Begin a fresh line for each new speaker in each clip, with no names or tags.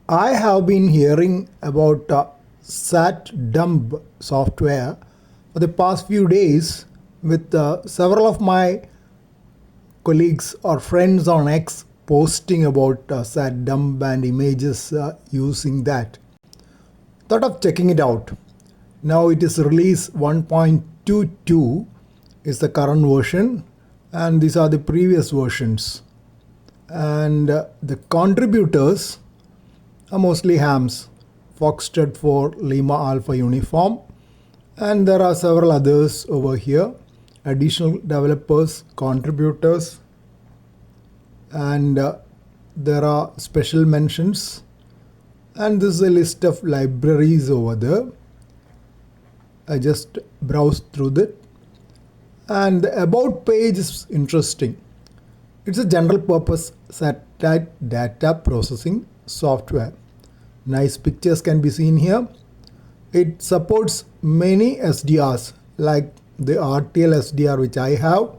I have been hearing about SatDump software for the past few days with several of my colleagues or friends on X posting about SatDump and images using that. Thought of checking it out. Now it is release 1.22 is the current version and these are the previous versions. And the contributors are mostly hams, Foxtrot for Lima Alpha Uniform, and there are several others over here, additional developers, contributors, and there are special mentions, and this is a list of libraries over there. I just browsed through that, and the about page is interesting. It's a general purpose satellite data processing software. Nice pictures can be seen here. It supports many SDRs like the RTL-SDR which I have,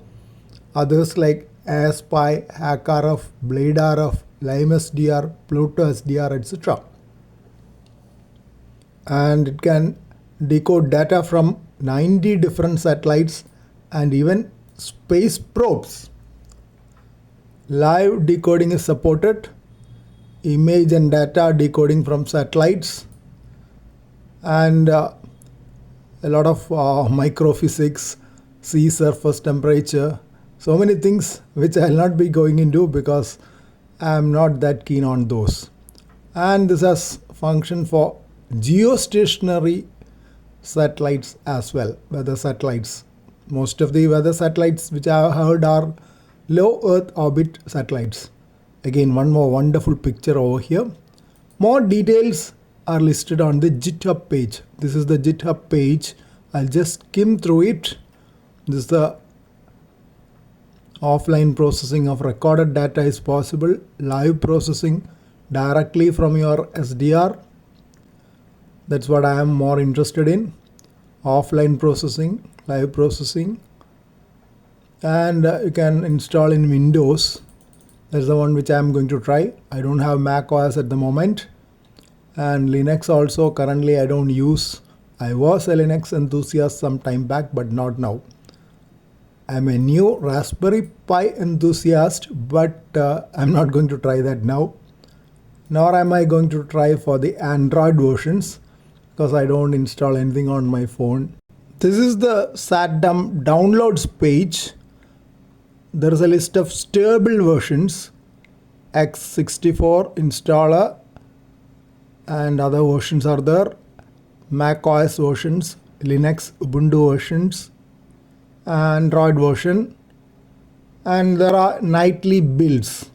others like Airspy, HackRF, BladeRF, LimeSDR, PlutoSDR, etc. And it can decode data from 90 different satellites and even space probes. Live decoding is supported, image and data decoding from satellites, and a lot of microphysics, sea surface temperature, so many things which I will not be going into because I am not that keen on those. And this has function for geostationary satellites as well, weather satellites. Most of the weather satellites which I have heard are low Earth orbit satellites. Again, one more wonderful picture over here. More details are listed on the GitHub page. This is the GitHub page. I'll just skim through it. This is the offline processing of recorded data is possible. Live processing directly from your SDR. That's what I am more interested in. Offline processing, live processing. And you can install in Windows. That's the one which I am going to try. I don't have macOS at the moment. And Linux also currently I don't use. I was a Linux enthusiast some time back, but not now. I'm a new Raspberry Pi enthusiast, but I'm not going to try that now. Nor am I going to try for the Android versions because I don't install anything on my phone. This is the SatDump downloads page. There is a list of stable versions, x64 installer, and other versions are there, macOS versions, Linux Ubuntu versions, Android version, and there are nightly builds,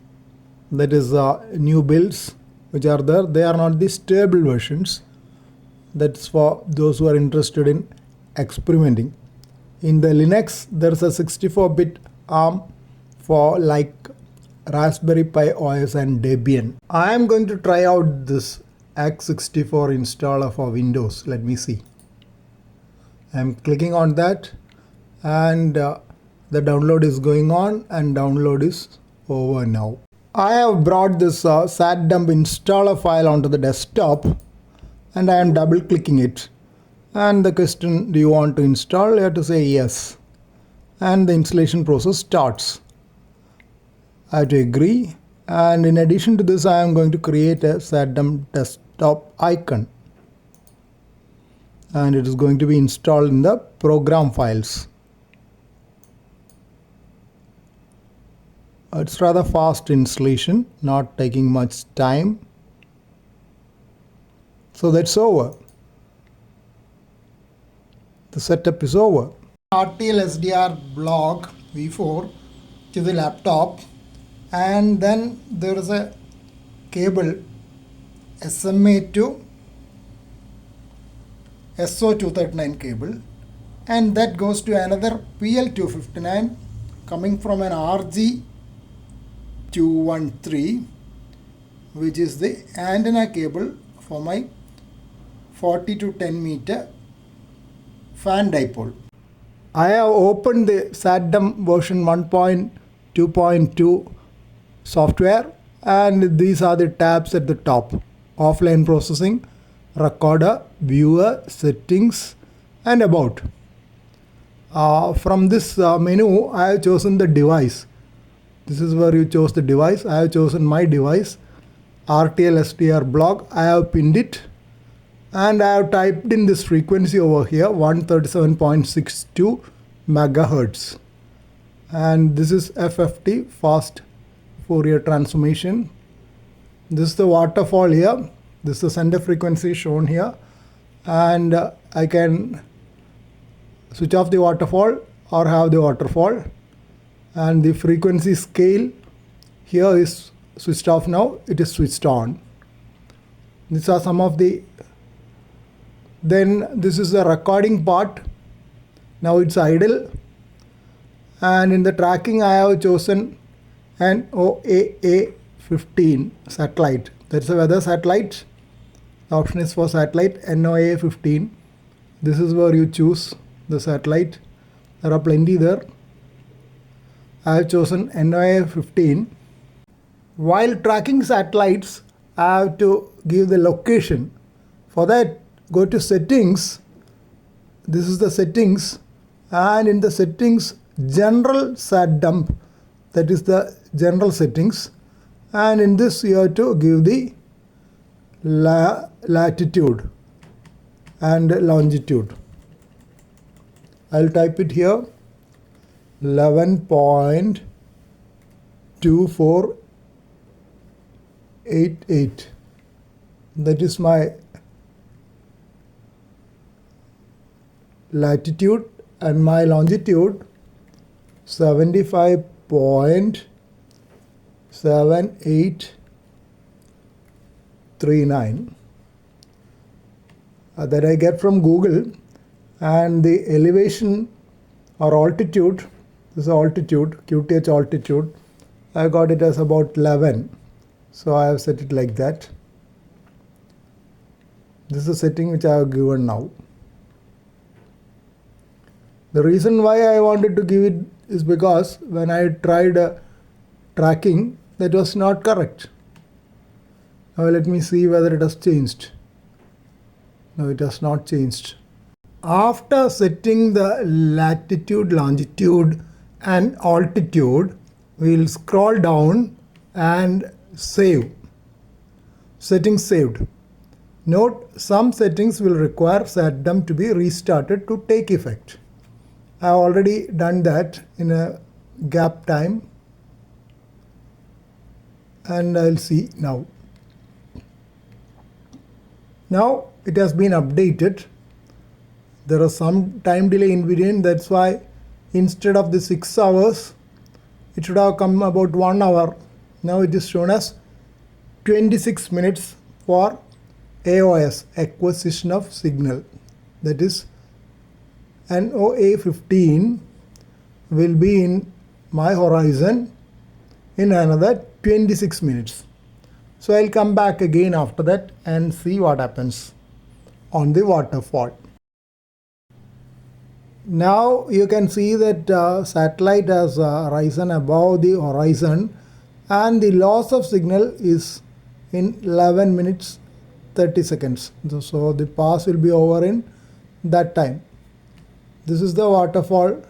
that is new builds which are there. They are not the stable versions. That's for those who are interested in experimenting. In the Linux, there is a 64-bit ARM for like Raspberry Pi OS and Debian. I am going to try out this x64 installer for Windows. Let me see. I am clicking on that and the download is going on and download is over now. I have brought this SatDump installer file onto the desktop and I am double clicking it. And the question, do you want to install? You have to say yes. And the installation process starts. I have to agree. And in addition to this, I am going to create a SatDump desktop icon. And it is going to be installed in the program files. It's rather fast installation, not taking much time. So that's over. The setup is over. RTL-SDR blog v4 to the laptop, and then there is a cable SMA to SO239 cable, and that goes to another PL259 coming from an RG213, which is the antenna cable for my 40 to 10 meter fan dipole. I have opened the SatDump version 1.2.2 software, and these are the tabs at the top. offline processing, recorder, viewer, settings, and about. From this menu, I have chosen the device. This is where you chose the device. I have chosen my device, RTL-SDR blog. I have pinned it, and I have typed in this frequency over here, 137.62 megahertz. And this is FFT, fast Fourier transformation. This is the waterfall here. This is the center frequency shown here. And I can switch off the waterfall or have the waterfall. And the frequency scale here is switched off now. It is switched on. These are some of the. Then this is the recording part. Now it's idle. And in the tracking, I have chosen NOAA 15 satellite. That's a weather satellite. The option is for satellite NOAA 15. This is where you choose the satellite. There are plenty there. I have chosen NOAA 15. While tracking satellites, I have to give the location. For that, go to settings. This is the settings. And in the settings, general SatDump, that is the general settings, and in this you have to give the latitude and longitude. I'll type it here, 11.2488. That is my latitude, and my longitude 75.7839. That I get from Google. And the elevation or altitude, this is altitude, QTH altitude, I got it as about 11. So I have set it like that. This is the setting which I have given now. The reason why I wanted to give it is because when I tried tracking, that was not correct. Now let me see whether it has changed. No, it has not changed. After setting the latitude, longitude and altitude, we will scroll down and save. Settings saved. Note, some settings will require SatDump to be restarted to take effect. I have already done that in a gap time, and I'll see now. Now it has been updated. There is some time delay in between. That's why instead of the 6 hours, it should have come about 1 hour. Now it is shown as 26 minutes for AOS, acquisition of signal. That is, NOAA 15 will be in my horizon in another 26 minutes. So I'll come back again after that and see what happens on the waterfall. Now you can see that satellite has risen above the horizon, and the loss of signal is in 11 minutes 30 seconds. So the pass will be over in that time. This is the waterfall